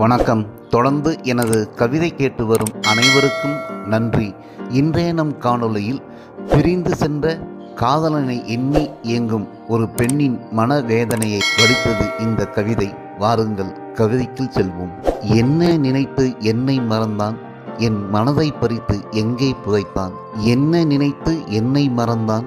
வணக்கம். தொடர்ந்து எனது கவிதை கேட்டு வரும் அனைவருக்கும் நன்றி. இன்றைய நம் காணொளியில் பிரிந்து சென்ற காதலனை எண்ணி இயங்கும் ஒரு பெண்ணின் மனவேதனையை வடித்தது இந்த கவிதை. வாருங்கள் கவிதைக்குள் செல்வோம். என்ன நினைத்து என்னை மறந்தான், என் மனதை பறித்து எங்கே புதைத்தான். என்ன நினைத்து என்னை மறந்தான்,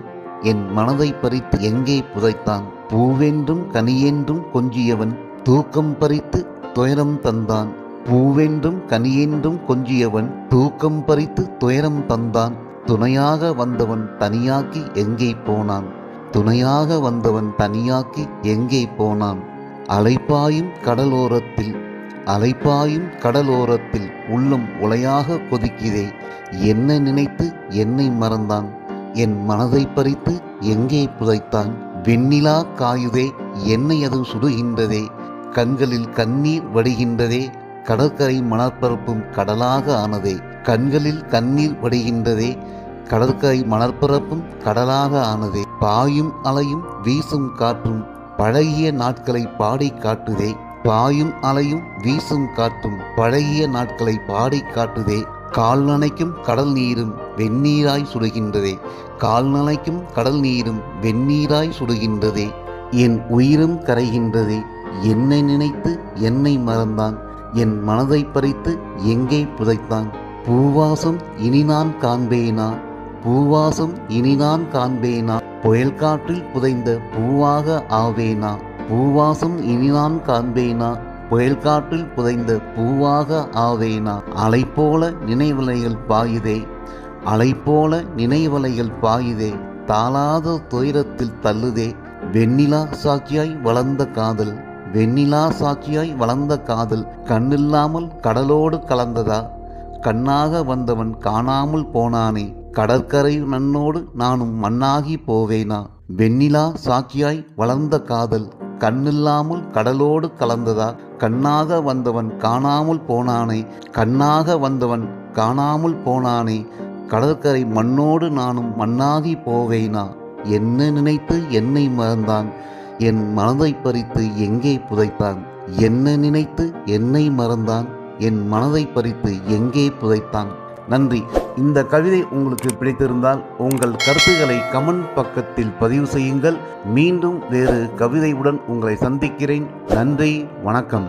என் மனதை பறித்து எங்கே புதைத்தான். பூவென்றும் கனியென்றும் கொஞ்சியவன் தூக்கம் பறித்து துயரம் தந்தான். பூவென்றும் கனியென்றும் கொஞ்சியவன் தூக்கம் பறித்து துயரம் தந்தான். துணையாக வந்தவன் தனியாக்கி எங்கே போனான். துணையாக வந்தவன் தனியாக்கி எங்கே போனான். அலைப்பாயும் கடலோரத்தில் அலைப்பாயும் கடலோரத்தில் உள்ளம் உலையாக கொதிக்குதே. என்ன நினைத்து என்னை மறந்தான், என் மனதை பறித்து எங்கே புதைத்தான். வெண்ணிலா காயுதே, என்னை அது சுடுகின்றதே. கண்களில் கண்ணீர் வடிகின்றதே, கடற்கரை மணற்பரப்பும் கடலாக ஆனதே. கண்களில் கண்ணீர் வடிகின்றதே, கடற்கரை மணற்பரப்பும் கடலாக ஆனதே. பாயும் அலையும் வீசும் காற்றும் பழகிய நாட்களை பாடி காட்டுதே. பாயும் அலையும் வீசும் காற்றும் பழகிய நாட்களை பாடி காட்டுதே. கால் நனைக்கும் கடல் நீரும் வெந்நீராய் சுடுகின்றதே. கால் நனைக்கும் கடல் நீரும் வெந்நீராய் சுடுகின்றதே. என் உயிரும் கரைகின்றதே. என்னை நினைத்து என்னை மறந்தான், என் மனதை பறித்து எங்கே புதைத்தான். பூவாசம் இனி நான் காண்பேனா, பூவாசம் இனி நான் காண்பேனா. புயல் காற்றில் புதைந்த பூவாக ஆவேனா. பூவாசம் இனி நான் காண்பேனா, புயல் காற்றில் புதைந்த பூவாக ஆவேனா. அலை போல நினைவலைகள் பாயுதே, அலை போல நினைவலைகள் பாயுதே. தாளாத துயரத்தில் தள்ளுதே. வெண்ணிலா சாட்சியாய் வளர்ந்த காதல், வெண்ணிலா சாட்சியாய் வளர்ந்த காதல் கண்ணில்லாமல் கடலோடு கலந்ததா. கண்ணாக வந்தவன் காணாமல் போனானே. கடற்கரை மண்ணோடு நானும் மண்ணாகி போவேனா. வெண்ணிலா சாட்சியாய் வளர்ந்த காதல் கண்ணில்லாமல் கடலோடு கலந்ததா. கண்ணாக வந்தவன் காணாமல் போனானே. கண்ணாக வந்தவன் காணாமல் போனானே. கடற்கரை மண்ணோடு நானும் மண்ணாகி போவேனா. என்ன நினைத்து என்னை மறந்தான், என் மனதை பறித்து எங்கே புதைத்தான். என்ன நினைத்து என்னை மறந்தான், என் மனதை பறித்து எங்கே புதைத்தான். நன்றி. இந்த கவிதை உங்களுக்கு பிடித்திருந்தால் உங்கள் கருத்துக்களை கமெண்ட் பக்கத்தில் பதிவு செய்யுங்கள். மீண்டும் வேறு கவிதையுடன் உங்களை சந்திக்கிறேன். நன்றி, வணக்கம்.